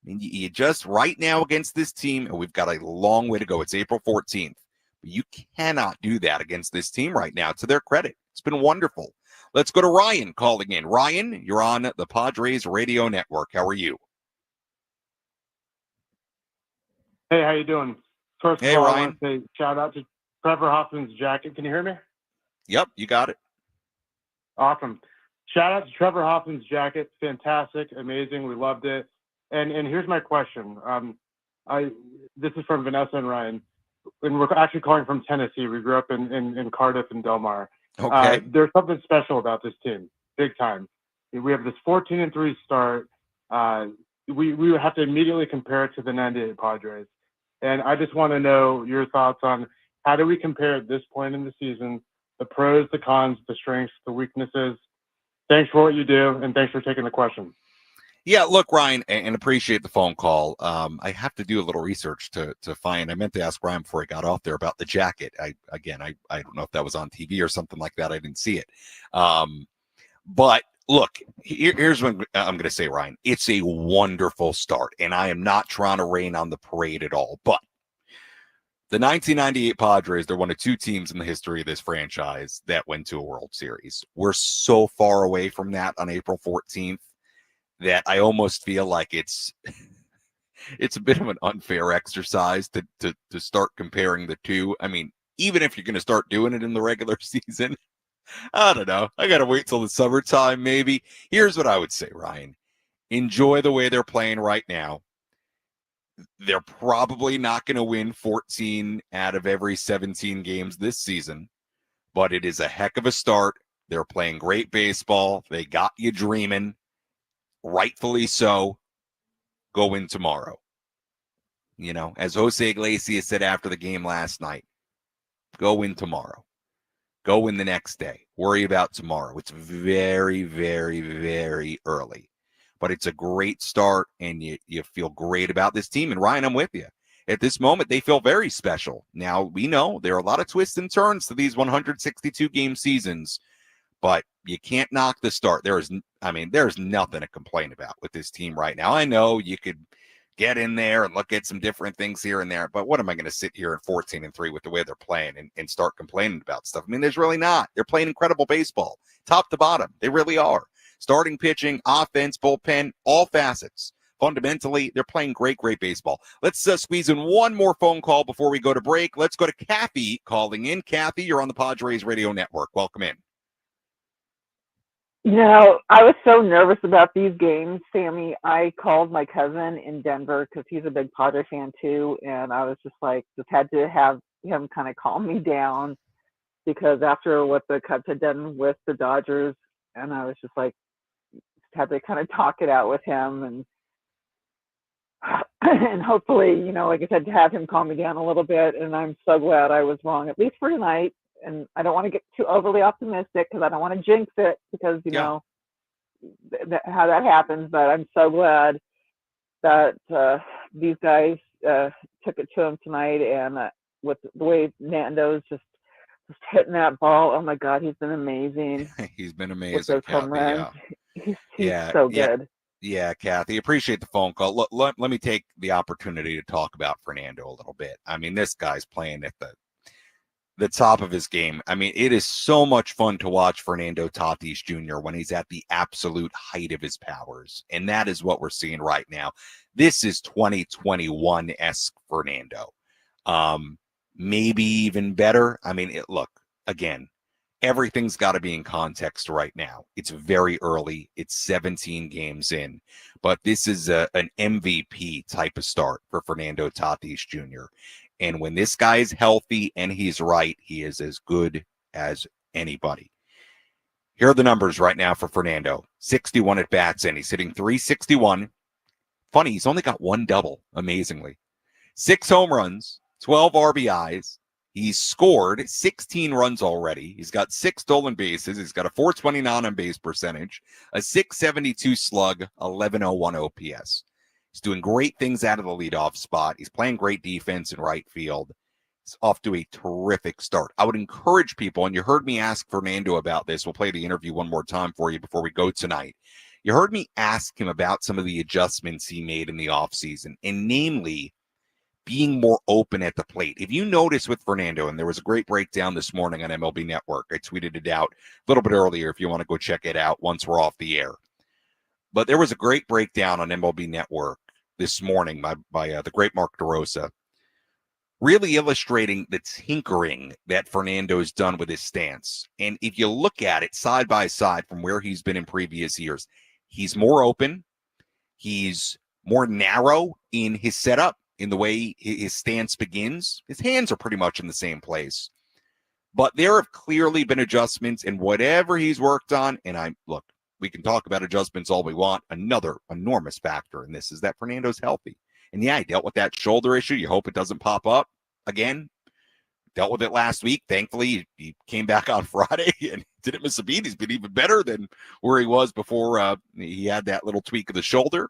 I mean, you just right now against this team, and we've got a long way to go. It's April 14th. But you cannot do that against this team right now, to their credit. It's been wonderful. Let's go to Ryan calling in. Ryan, you're on the Padres Radio Network. How are you? Hey, how you doing? First Hey, of all, Ryan. I want to say shout out to Trevor Hoffman's jacket. Can you hear me? Yep, you got it. Awesome. Shout out to Trevor Hoffman's jacket. Fantastic, amazing. We loved it. And here's my question. This is from Vanessa and Ryan. And we're actually calling from Tennessee. We grew up in Cardiff and Del Mar. Okay. There's something special about this team, big time. We have this 14-3 start. We would have to immediately compare it to the '98 Padres. And I just want to know your thoughts on how do we compare at this point in the season, the pros, the cons, the strengths, the weaknesses. Thanks for what you do, and thanks for taking the question. Yeah, look, Ryan, and appreciate the phone call. I have to do a little research to find. I meant to ask Ryan before I got off there about the jacket. I don't know if that was on TV or something like that. I didn't see it. But look, here's what I'm going to say, Ryan. It's a wonderful start, and I am not trying to rain on the parade at all. But the 1998 Padres, they're one of two teams in the history of this franchise that went to a World Series. We're so far away from that on April 14th. That I almost feel like it's a bit of an unfair exercise to start comparing the two. I mean, even if you're going to start doing it in the regular season, I don't know. I got to wait till the summertime, maybe. Here's what I would say, Ryan. Enjoy the way they're playing right now. They're probably not going to win 14 out of every 17 games this season, but it is a heck of a start. They're playing great baseball. They got you dreaming. Rightfully so. Go win tomorrow. You know, as Jose Iglesias said after the game last night, go win tomorrow. Go win the next day. Worry about tomorrow. It's very, very, very early. But it's a great start, and you feel great about this team. And, Ryan, I'm with you. At this moment, they feel very special. Now, we know there are a lot of twists and turns to these 162-game seasons, but you can't knock the start. There's nothing to complain about with this team right now. I know you could get in there and look at some different things here and there, but what am I going to sit here at 14-3 with the way they're playing and start complaining about stuff? I mean, there's really not. They're playing incredible baseball, top to bottom. They really are. Starting pitching, offense, bullpen, all facets. Fundamentally, they're playing great, great baseball. Let's squeeze in one more phone call before we go to break. Let's go to Kathy calling in. Kathy, you're on the Padres Radio Network. Welcome in. You know, I was so nervous about these games, Sammy. I called my cousin in Denver because he's a big Padre fan too, and I was just had to have him kind of calm me down because after what the Cubs had done with the Dodgers, and I was just had to kind of talk it out with him and hopefully, you know, like I said, to have him calm me down a little bit. And I'm so glad I was wrong, at least for tonight. And I don't want to get too overly optimistic because I don't want to jinx it because, you know, how that happens. But I'm so glad that these guys took it to him tonight. And with the way Nando's just hitting that ball, oh, my God, he's been amazing. He's been amazing, Kathy. He's so good. Yeah, Kathy, appreciate the phone call. Let me take the opportunity to talk about Fernando a little bit. I mean, this guy's playing at the top of his game. I mean, it is so much fun to watch Fernando Tatis Jr. when he's at the absolute height of his powers. And that is what we're seeing right now. This is 2021-esque Fernando. Maybe even better. I mean, look, again, everything's got to be in context right now. It's very early. It's 17 games in, but this is an MVP type of start for Fernando Tatis Jr. And when this guy is healthy and he's right, he is as good as anybody. Here are the numbers right now for Fernando. 61 at bats in. He's hitting .361. Funny, he's only got one double, amazingly. 6 home runs, 12 RBIs. He's scored 16 runs already. He's got 6 stolen bases. He's got a .429 on base percentage, a .672 slug, 1101 OPS. He's doing great things out of the leadoff spot. He's playing great defense in right field. He's off to a terrific start. I would encourage people, and you heard me ask Fernando about this. We'll play the interview one more time for you before we go tonight. You heard me ask him about some of the adjustments he made in the offseason, and namely, being more open at the plate. If you notice with Fernando, and there was a great breakdown this morning on MLB Network. I tweeted it out a little bit earlier if you want to go check it out once we're off the air. But there was a great breakdown on MLB Network this morning by the great Mark DeRosa, really illustrating the tinkering that Fernando's done with his stance. And if you look at it side by side from where he's been in previous years, he's more open. He's more narrow in his setup, in the way his stance begins. His hands are pretty much in the same place. But there have clearly been adjustments in whatever he's worked on. And look, we can talk about adjustments all we want. Another enormous factor in this is that Fernando's healthy. And yeah, he dealt with that shoulder issue. You hope it doesn't pop up again. Dealt with it last week. Thankfully, he came back on Friday and didn't miss a beat. He's been even better than where he was before he had that little tweak of the shoulder.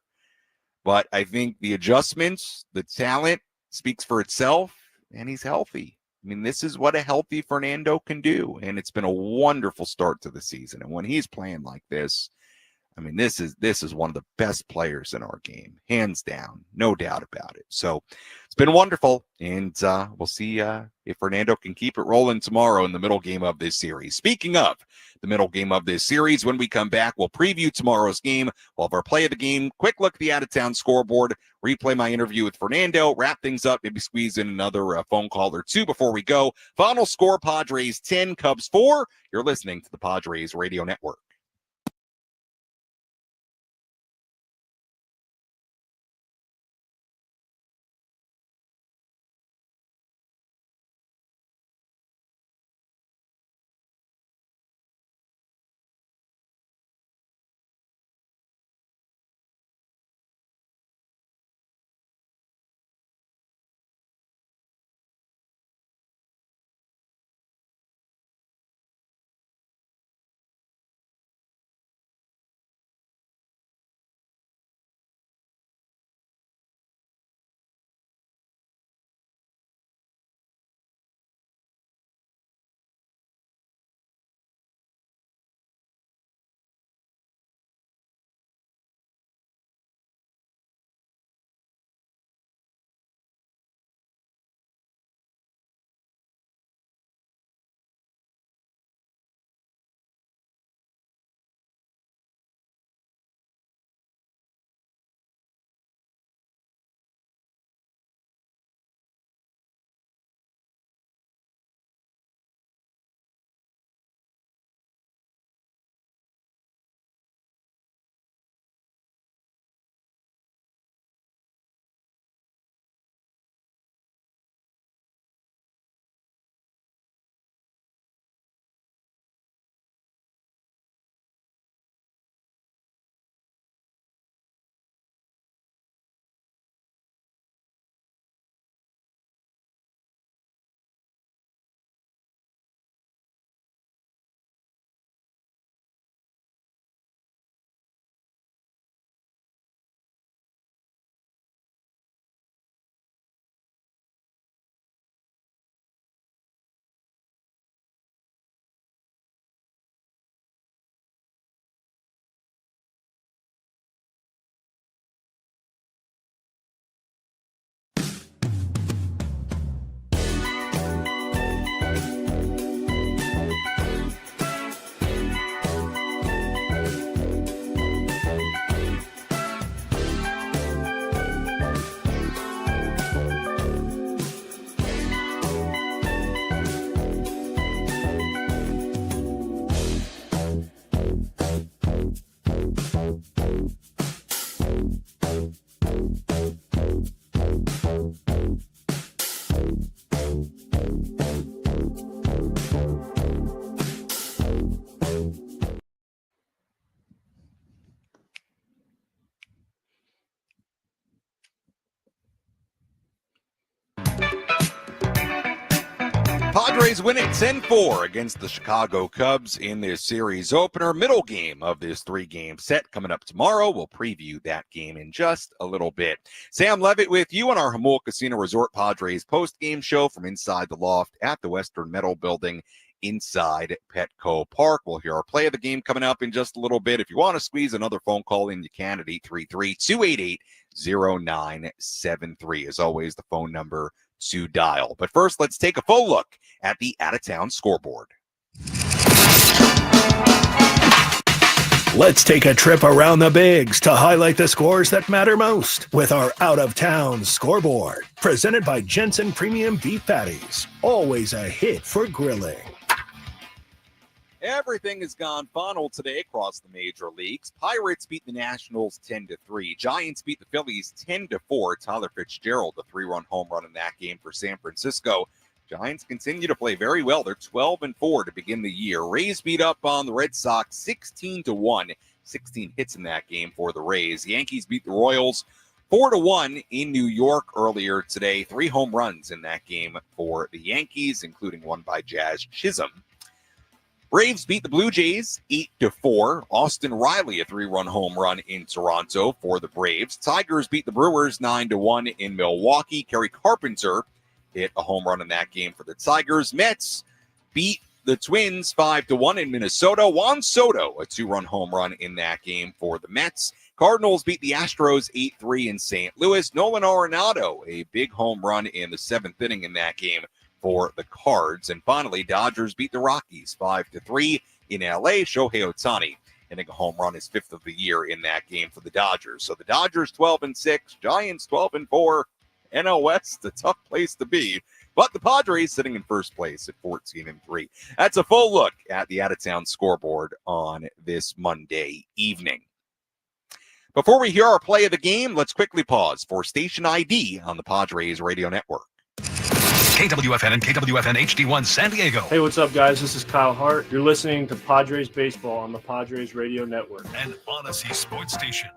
But I think the adjustments, the talent speaks for itself, and he's healthy. I mean, this is what a healthy Fernando can do, and it's been a wonderful start to the season. And when he's playing like this, I mean, this is one of the best players in our game, hands down, no doubt about it. So it's been wonderful, and we'll see if Fernando can keep it rolling tomorrow in the middle game of this series. Speaking of the middle game of this series, when we come back, we'll preview tomorrow's game. We'll have our play of the game, quick look at the out-of-town scoreboard, replay my interview with Fernando, wrap things up, maybe squeeze in another phone call or two before we go. Final score, Padres 10, Cubs 4. You're listening to the Padres Radio Network. Padres winning 10-4 against the Chicago Cubs in this series opener. Middle game of this 3-game set coming up tomorrow. We'll preview that game in just a little bit. Sam Levitt with you on our Jamul Casino Resort Padres post-game show from inside the loft at the Western Metal Building inside Petco Park. We'll hear our play of the game coming up in just a little bit. If you want to squeeze another phone call in, you can at 833-288-0973. As always, the phone number to dial. But first, let's take a full look at the out-of-town scoreboard. Let's take a trip around the bigs to highlight the scores that matter most with our out-of-town scoreboard. Presented by Jensen Premium Beef Patties. Always a hit for grilling. Everything has gone final today across the major leagues. Pirates beat the Nationals 10-3. Giants beat the Phillies 10-4. Tyler Fitzgerald, a 3-run home run in that game for San Francisco. Giants continue to play very well. They're 12-4 to begin the year. Rays beat up on the Red Sox 16-1. 16 hits in that game for the Rays. Yankees beat the Royals 4-1 in New York earlier today. 3 home runs in that game for the Yankees, including one by Jazz Chisholm. Braves beat the Blue Jays 8-4. Austin Riley, a 3-run home run in Toronto for the Braves. Tigers beat the Brewers 9-1 in Milwaukee. Kerry Carpenter hit a home run in that game for the Tigers. Mets beat the Twins 5-1 in Minnesota. Juan Soto, a 2-run home run in that game for the Mets. Cardinals beat the Astros 8-3 in St. Louis. Nolan Arenado, a big home run in the 7th inning in that game for the Cards. And finally, Dodgers beat the Rockies 5-3 in LA. Shohei Ohtani hitting a home run, his 5th of the year in that game for the Dodgers. So the Dodgers 12-6, Giants 12-4. NL West, a tough place to be. But the Padres sitting in first place at 14-3. That's a full look at the out-of-town scoreboard on this Monday evening. Before we hear our play of the game, let's quickly pause for station ID on the Padres Radio Network. KWFN and KWFN HD1 San Diego. Hey, what's up, guys? This is Kyle Hart. You're listening to Padres Baseball on the Padres Radio Network. And Odyssey Sports Station.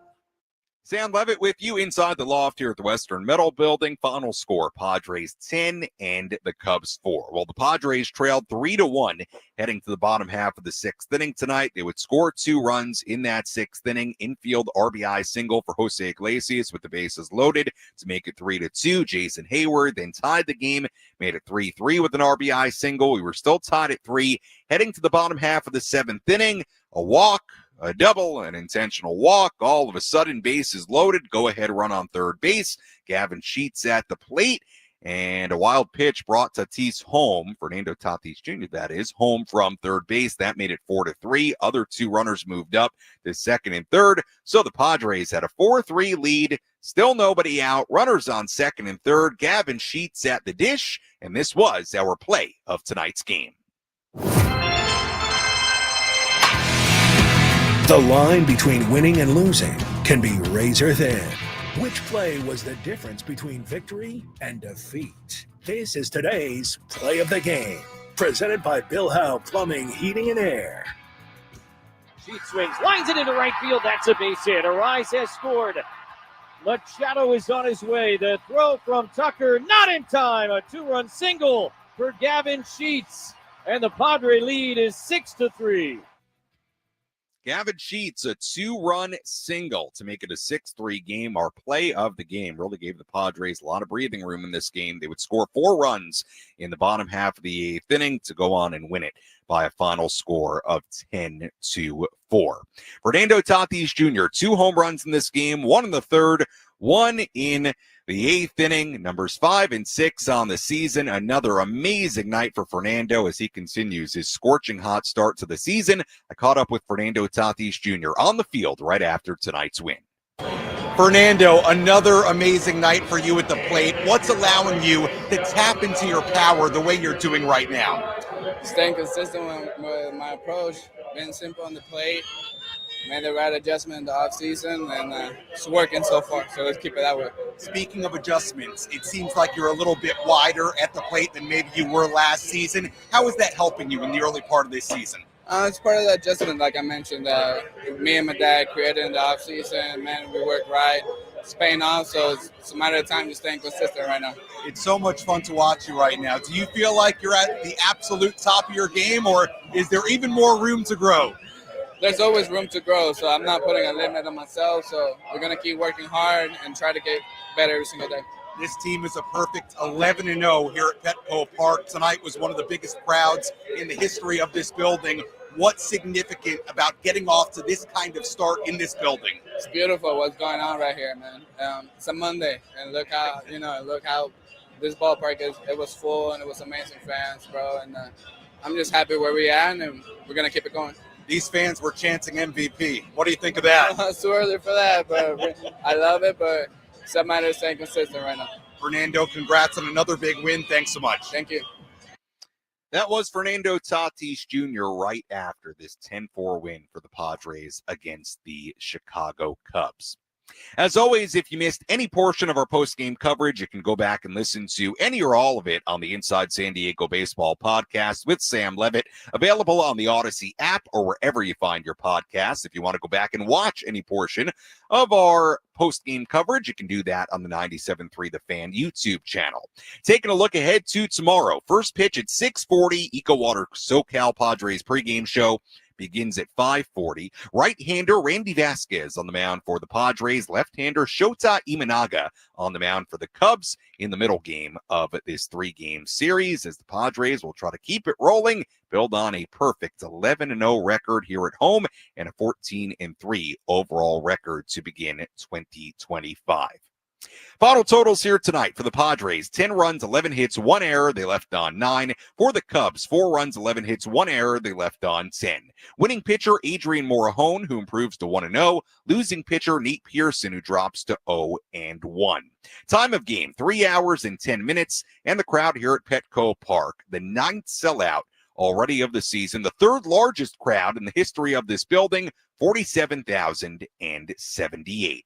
Sam Levitt with you inside the loft here at the Western Metal Building. Final score, Padres 10 and the Cubs 4. Well, the Padres trailed 3-1 heading to the bottom half of the 6th inning tonight. They would score 2 runs in that 6th inning. Infield RBI single for Jose Iglesias with the bases loaded to make it 3-2. Jason Hayward then tied the game, made it 3-3 with an RBI single. We were still tied at 3 heading to the bottom half of the 7th inning. A walk, a double, an intentional walk. All of a sudden, bases loaded. Go-ahead run on third base. Gavin Sheets at the plate. And a wild pitch brought Tatis home. Fernando Tatis Jr., that is, home from third base. That made it 4-3. Other 2 runners moved up to second and third. So the Padres had a 4-3 lead. Still nobody out. Runners on second and third. Gavin Sheets at the dish. And this was our play of tonight's game. The line between winning and losing can be razor thin. Which play was the difference between victory and defeat? This is today's play of the game, presented by Bill Howe Plumbing, Heating, and Air. Sheets swings, lines it into right field. That's a base hit. Arise has scored. Machado is on his way. The throw from Tucker, not in time. A 2-run single for Gavin Sheets. And the Padre lead is 6-3. Gavin Sheets, a 2-run single to make it a 6-3 game. Our play of the game really gave the Padres a lot of breathing room in this game. They would score 4 runs in the bottom half of the 8th inning to go on and win it by a final score of 10-4. Fernando Tatis Jr., 2 home runs in this game, 1 in the 3rd, 1 in the 8th inning. Numbers 5 and 6 on the season. Another amazing night for Fernando as he continues his scorching hot start to the season. I caught up with Fernando Tatis Jr. on the field right after tonight's win. Fernando, another amazing night for you at the plate. What's allowing you to tap into your power the way you're doing right now? Staying consistent with my approach, being simple on the plate, made the right adjustment in the offseason, and it's working so far, so let's keep it that way. Speaking of adjustments, it seems like you're a little bit wider at the plate than maybe you were last season. How is that helping you in the early part of this season? It's part of the adjustment, like I mentioned. Me and my dad created in the offseason, man, we worked right. it's paying off. So it's a matter of time just staying consistent right now. It's so much fun to watch you right now. Do you feel like you're at the absolute top of your game, or is there even more room to grow? There's always room to grow, so I'm not putting a limit on myself. So we're going to keep working hard and try to get better every single day. This team is a perfect 11-0 here at Petco Park. Tonight was one of the biggest crowds in the history of this building. What's significant about getting off to this kind of start in this building? It's beautiful what's going on right here, man. It's a Monday, and look how this ballpark is. It was full, and it was amazing fans, bro. And I'm just happy where we are, and we're going to keep it going. These fans were chanting MVP. What do you think of that? It's too early for that, but I love it, but it's a matter of staying consistent right now. Fernando, congrats on another big win. Thanks so much. Thank you. That was Fernando Tatis Jr. right after this 10-4 win for the Padres against the Chicago Cubs. As always, if you missed any portion of our post-game coverage, you can go back and listen to any or all of it on the Inside San Diego Baseball podcast with Sam Levitt, available on the Odyssey app or wherever you find your podcasts. If you want to go back and watch any portion of our post-game coverage, you can do that on the 97.3 The Fan YouTube channel. Taking a look ahead to tomorrow. First pitch at 6:40, EcoWater SoCal Padres pregame show begins at 5:40. Right-hander Randy Vasquez on the mound for the Padres. Left-hander Shota Imanaga on the mound for the Cubs in the middle game of this three-game series, as the Padres will try to keep it rolling, build on a perfect 11-0 record here at home and a 14-3 overall record to begin 2025. Final totals here tonight for the Padres: 10 runs, 11 hits, 1 error. They left on 9. For the Cubs, 4 runs, 11 hits, 1 error. They left on 10. Winning pitcher Adrian Morejon, who improves to 1-0. Losing pitcher Nate Pearson, who drops to 0-1. Time of game, 3 hours and 10 minutes. And the crowd here at Petco Park, the 9th sellout already of the season, the 3rd largest crowd in the history of this building, 47,078.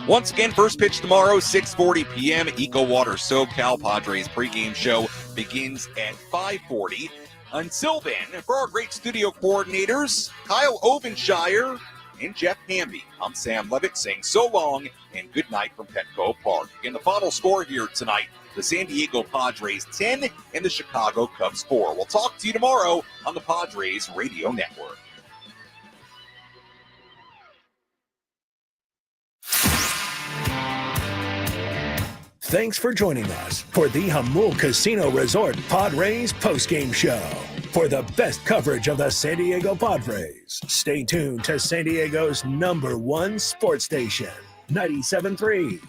Once again, first pitch tomorrow, 6:40 p.m. EcoWater SoCal Padres pregame show begins at 5:40. Until then, for our great studio coordinators, Kyle Ovenshire and Jeff Hamby, I'm Sam Levitt saying so long and good night from Petco Park. Again, the final score here tonight, the San Diego Padres 10 and the Chicago Cubs 4. We'll talk to you tomorrow on the Padres Radio Network. Thanks for joining us for the Jamul Casino Resort Padres postgame show. For the best coverage of the San Diego Padres, stay tuned to San Diego's #1 sports station, 97.3